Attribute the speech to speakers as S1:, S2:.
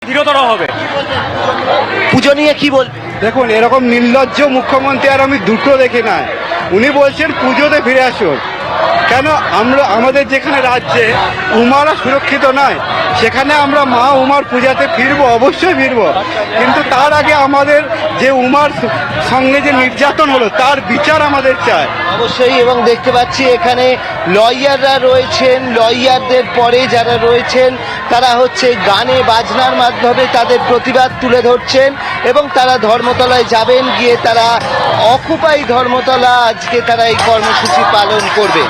S1: দৃঢ়তর হবে।
S2: পুজো নিয়ে কি বল?
S3: দেখুন, এরকম নির্লজ্জ মুখ্যমন্ত্রী আর আমি দুটো দেখি নাই। উনি বলছেন পুজোতে ফিরে আসুন। কেন আমাদের যেখানে রাজ্যে উমারা সুরক্ষিত নয়, সেখানে আমরা মা উমার পূজাতে ফিরবো, অবশ্যই ফিরবো, কিন্তু তার আগে আমাদের যে উমার সঙ্গে যে নির্যাতন হলো তার বিচার আমাদের চাই
S2: অবশ্যই। এবং দেখতে পাচ্ছি এখানে লয়াররা রয়েছেন, লয়ারদের পরে যারা রয়েছেন তারা হচ্ছে গানে বাজনার মাধ্যমে তাদের প্রতিবাদ তুলে ধরছেন এবং তারা ধর্মতলায় যাবেন, গিয়ে তারা অকুপাই ধর্মতলা আজকে তারা এই কর্মসূচি পালন করবে।